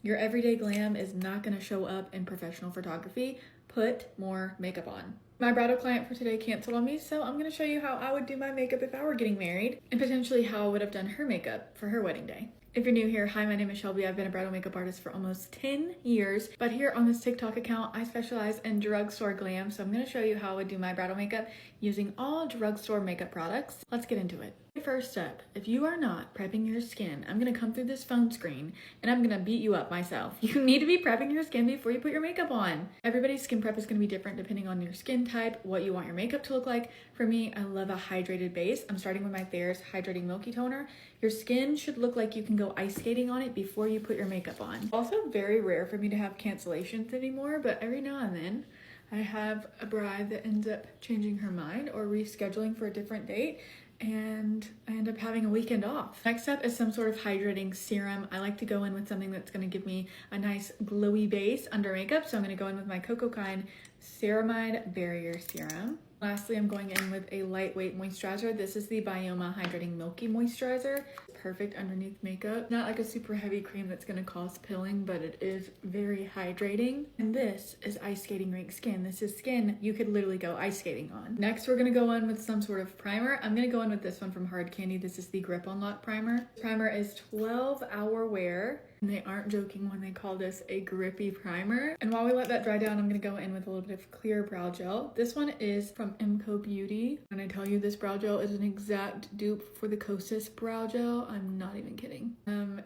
Your everyday glam is not gonna show up in professional photography. Put more makeup on. My bridal client for today canceled on me, so I'm gonna show you how I would do my makeup if I were getting married, and potentially how I would have done her makeup for her wedding day. If you're new here, hi, my name is Shelby. I've been a bridal makeup artist for almost 10 years, but here on this TikTok account, I specialize in drugstore glam, so I'm gonna show you how I would do my bridal makeup using all drugstore makeup products. Let's get into it. First step, if you are not prepping your skin, I'm gonna come through this phone screen and I'm gonna beat you up myself. You need to be prepping your skin before you put your makeup on. Everybody's skin prep is gonna be different depending on your skin type, what you want your makeup to look like. For me, I love a hydrated base. I'm starting with my Thayer's Hydrating Milky Toner. Your skin should look like you can go ice skating on it before you put your makeup on. Also very rare for me to have cancellations anymore, but every now and then I have a bride that ends up changing her mind or rescheduling for a different date, and I end up having a weekend off. Next up is some sort of hydrating serum. I like to go in with something that's gonna give me a nice glowy base under makeup, so I'm gonna go in with my Coco Kind Ceramide Barrier Serum. Lastly, I'm going in with a lightweight moisturizer. This is the Bioma Hydrating Milky Moisturizer. Perfect underneath makeup. Not like a super heavy cream that's gonna cause pilling, but it is very hydrating. And this is ice skating rink skin. This is skin you could literally go ice skating on. Next, we're gonna go in with some sort of primer. I'm gonna go in with this one from Hard Candy. This is the Grip On Lock Primer. Primer is 12-hour wear. And they aren't joking when they call this a grippy primer. And while we let that dry down, I'm gonna go in with a little bit of clear brow gel. This one is from MCO Beauty. When I tell you this brow gel is an exact dupe for the Kosas brow gel, I'm not even kidding.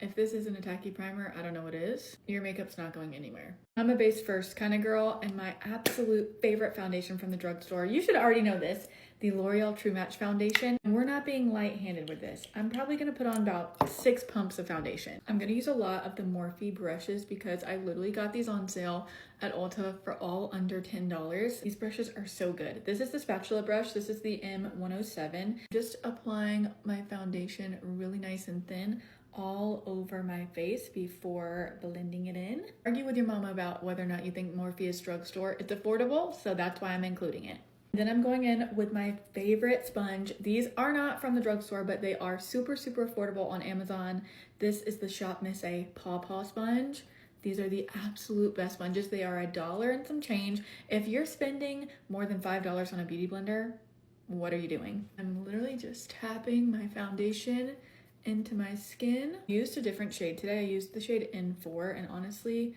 If this isn't a tacky primer, I don't know what is. Your makeup's not going anywhere. I'm a base first kind of girl, and my absolute favorite foundation from the drugstore, you should already know this, the L'Oreal True Match Foundation. And we're not being light-handed with this. I'm probably gonna put on about 6 pumps of foundation. I'm gonna use a lot of the Morphe brushes because I literally got these on sale at Ulta for all under $10. These brushes are so good. This is the spatula brush. This is the M107. Just applying my foundation really nice and thin all over my face before blending it in. Argue with your mama about whether or not you think Morphe is drugstore. It's affordable, so that's why I'm including it. Then I'm going in with my favorite sponge. These are not from the drugstore, but they are super, super affordable on Amazon. This is the Shop Miss A Paw Paw Sponge. These are the absolute best sponges. They are $1 and some change. If you're spending more than $5 on a beauty blender, what are you doing? I'm literally just tapping my foundation into my skin. I used a different shade today. I used the shade N4, and honestly,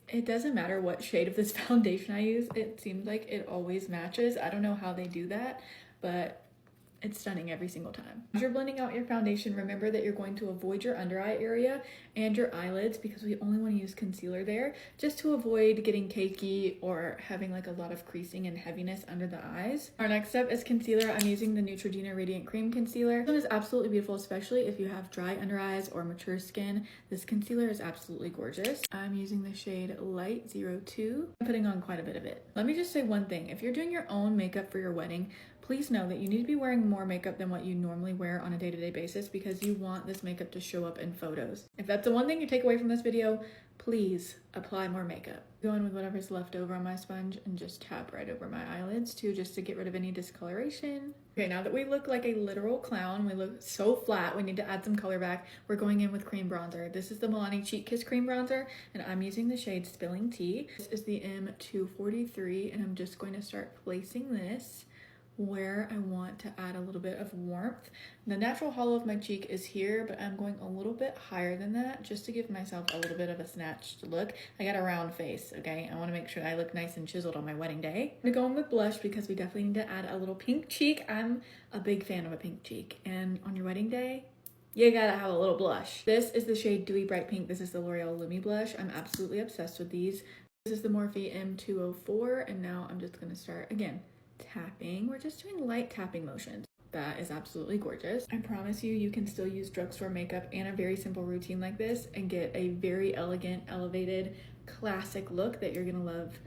it doesn't matter what shade of this foundation I use. It seems like it always matches. I don't know how they do that, but it's stunning every single time. As you're blending out your foundation, remember that you're going to avoid your under eye area and your eyelids because we only want to use concealer there just to avoid getting cakey or having like a lot of creasing and heaviness under the eyes. Our next step is concealer. I'm using the Neutrogena Radiant Cream Concealer. This one is absolutely beautiful, especially if you have dry under eyes or mature skin. This concealer is absolutely gorgeous. I'm using the shade Light 02. I'm putting on quite a bit of it. Let me just say one thing. If you're doing your own makeup for your wedding, please know that you need to be wearing more makeup than what you normally wear on a day-to-day basis because you want this makeup to show up in photos. If that's the one thing you take away from this video, please apply more makeup. Go in with whatever's left over on my sponge and just tap right over my eyelids too, just to get rid of any discoloration. Okay, now that we look like a literal clown, we look so flat, we need to add some color back. We're going in with cream bronzer. This is the Milani Cheek Kiss Cream Bronzer, and I'm using the shade Spilling Tea. This is the M243, and I'm just going to start placing this where I want to add a little bit of warmth. The natural hollow of my cheek is here, but I'm going a little bit higher than that just to give myself a little bit of a snatched look. I got a round face, okay? I want to make sure I look nice and chiseled on my wedding day. I'm gonna go in with blush because we definitely need to add a little pink cheek. I'm a big fan of a pink cheek, and on your wedding day, you gotta have a little blush. This is the shade Dewy Bright Pink. This is the L'Oreal Lumi Blush. I'm absolutely obsessed with these. This is the Morphe M204, and now I'm just gonna start, again, tapping. We're just doing light tapping motions. That is absolutely gorgeous. I promise you, you can still use drugstore makeup and a very simple routine like this and get a very elegant, elevated, classic look that you're gonna love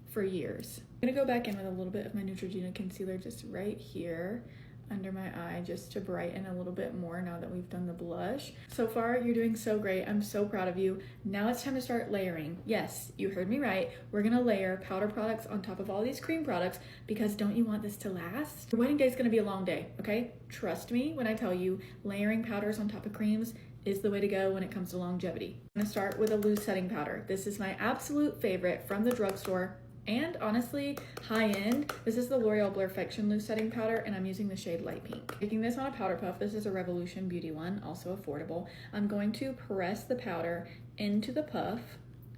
for years. I'm gonna go back in with a little bit of my Neutrogena concealer just right here under my eye just to brighten a little bit more now that we've done the blush. So far, you're doing so great. I'm so proud of you. Now it's time to start layering. Yes, you heard me right. We're gonna layer powder products on top of all these cream products because don't you want this to last? Your wedding day is gonna be a long day, okay? Trust me when I tell you, layering powders on top of creams is the way to go when it comes to longevity. I'm gonna start with a loose setting powder. This is my absolute favorite from the drugstore and honestly high end. This is the L'Oreal Blurfection loose setting powder and I'm using the shade light pink. Taking this on a powder puff, this is a Revolution Beauty one, also affordable. I'm going to press the powder into the puff,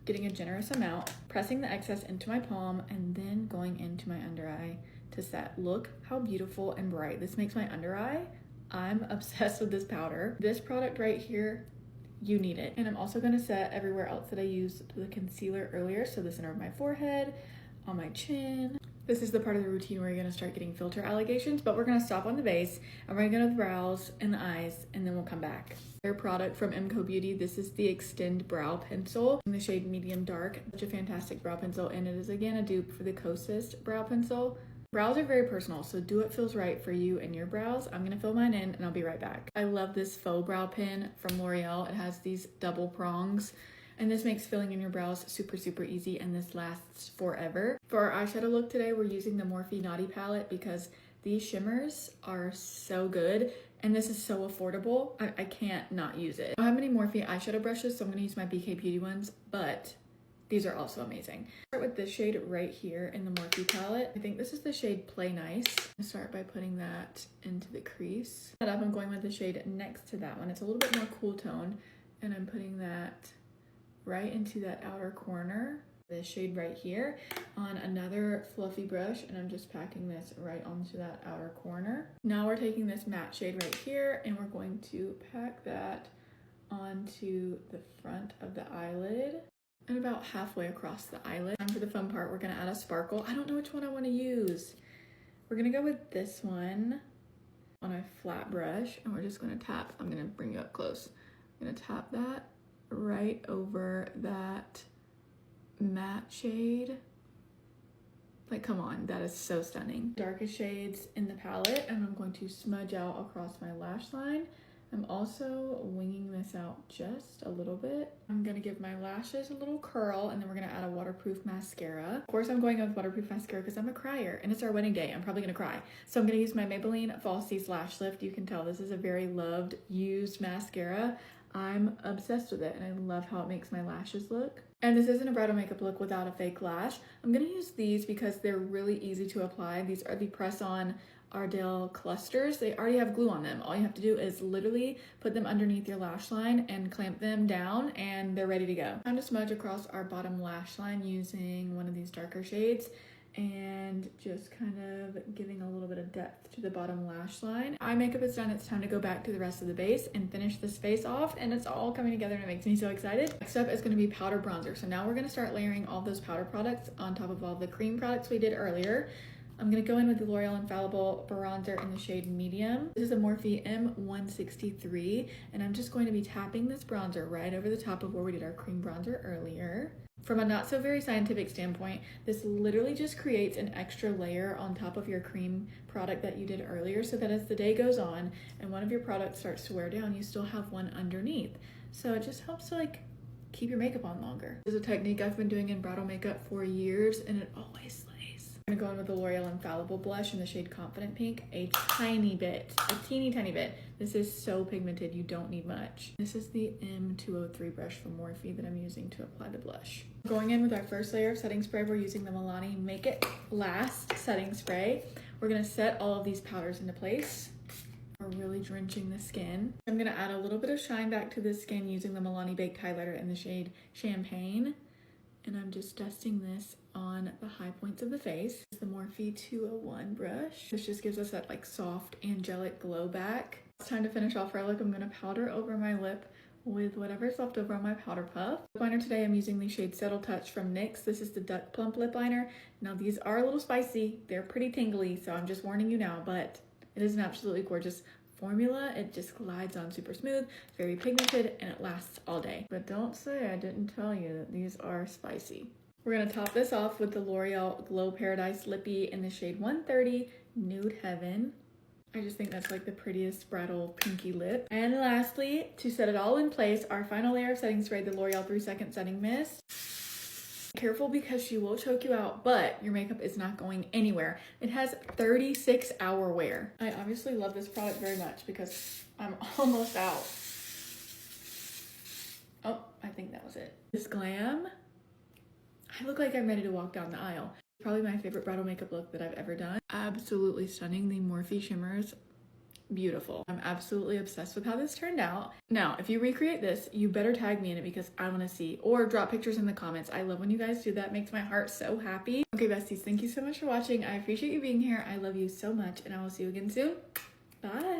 getting a generous amount, pressing the excess into my palm, and then going into my under eye to set. Look how beautiful and bright. This makes my under eye. I'm obsessed with this powder. This product right here, you need it. And I'm also gonna set everywhere else that I used the concealer earlier. So the center of my forehead, on my chin. This is the part of the routine where you're gonna start getting filter allegations, but we're gonna stop on the base and we're gonna go to the brows and the eyes, and then we'll come back. Their product from MCO Beauty, this is the Extend Brow Pencil in the shade Medium Dark. Such a fantastic brow pencil, and it is again a dupe for the Kosas brow pencil. Brows are very personal, so do what feels right for you and your brows. I'm gonna fill mine in and I'll be right back. I love this faux brow pen from L'Oreal. It has these double prongs and this makes filling in your brows super, super easy, and this lasts forever. For our eyeshadow look today, we're using the Morphe Naughty palette because these shimmers are so good and this is so affordable. I can't not use it. I don't have any Morphe eyeshadow brushes, so I'm gonna use my BK Beauty ones, but these are also amazing. Start with this shade right here in the Morphe palette. I think this is the shade Play Nice. I'm gonna start by putting that into the crease. I'm going with the shade next to that one. It's a little bit more cool tone, and I'm putting that right into that outer corner. This shade right here on another fluffy brush, and I'm just packing this right onto that outer corner. Now we're taking this matte shade right here and we're going to pack that onto the front of the eyelid and about halfway across the eyelid. And for the fun part, we're gonna add a sparkle. I don't know which one I wanna use. We're gonna go with this one on a flat brush, and we're just gonna tap. I'm gonna bring you up close. I'm gonna tap that right over that matte shade. Like, come on, that is so stunning. Darkest shades in the palette, and I'm going to smudge out across my lash line. I'm also winging this out just a little bit. I'm gonna give my lashes a little curl, and then we're gonna add a waterproof mascara. Of course, I'm going with waterproof mascara because I'm a crier and it's our wedding day. I'm probably gonna cry. So I'm gonna use my Maybelline Falsies Lash Lift. You can tell this is a very loved, used mascara. I'm obsessed with it and I love how it makes my lashes look. And this isn't a bridal makeup look without a fake lash. I'm gonna use these because they're really easy to apply. These are the press-on Ardell clusters. They already have glue on them. All you have to do is literally put them underneath your lash line and clamp them down and they're ready to go. I'm just smudge across our bottom lash line using one of these darker shades and just kind of giving a little bit of depth to the bottom lash line. Eye makeup is done. It's time to go back to the rest of the base and finish this face off, and it's all coming together and it makes me so excited. Next up is going to be powder bronzer. So now we're going to start layering all those powder products on top of all the cream products we did earlier. I'm going to go in with the L'Oreal Infallible bronzer in the shade Medium. This is a Morphe M163, and I'm just going to be tapping this bronzer right over the top of where we did our cream bronzer earlier. From a not so very scientific standpoint, this literally just creates an extra layer on top of your cream product that you did earlier, so that as the day goes on and one of your products starts to wear down, you still have one underneath. So it just helps to like keep your makeup on longer. This is a technique I've been doing in bridal makeup for years and it always slays. I'm gonna go in with the L'Oreal Infallible blush in the shade Confident Pink, a tiny bit, a teeny tiny bit. This is so pigmented, you don't need much. This is the M203 brush from Morphe that I'm using to apply the blush. Going in with our first layer of setting spray, we're using the Milani Make It Last setting spray. We're gonna set all of these powders into place. We're really drenching the skin. I'm gonna add a little bit of shine back to the skin using the Milani Baked Highlighter in the shade Champagne. And I'm just dusting this on the high points of the face. It's the Morphe 201 brush. This just gives us that like soft angelic glow back. It's time to finish off our look. I'm gonna powder over my lip with whatever's left over on my powder puff. Lip liner today, I'm using the shade Settle Touch from NYX. This is the Duck Plump lip liner. Now these are a little spicy. They're pretty tingly, so I'm just warning you now, but it is an absolutely gorgeous formula. It just glides on super smooth, very pigmented, and it lasts all day. But don't say I didn't tell you that these are spicy. We're gonna top this off with the L'Oreal Glow Paradise Lippy in the shade 130 Nude Heaven. I just think that's like the prettiest bridal pinky lip. And lastly, to set it all in place, our final layer of setting spray, the L'Oreal 3-Second Setting Mist. Careful because she will choke you out, but your makeup is not going anywhere. It has 36-hour wear. I obviously love this product very much because I'm almost out. I think that was it. This glam, I look like I'm ready to walk down the aisle. Probably my favorite bridal makeup look that I've ever done. Absolutely stunning. The Morphe shimmers, beautiful. I'm absolutely obsessed with how this turned out. Now, if you recreate this, you better tag me in it because I want to see, or drop pictures in the comments. I love when you guys do that. It makes my heart so happy. Okay, besties, thank you so much for watching. I appreciate you being here. I love you so much, and I will see you again soon. Bye.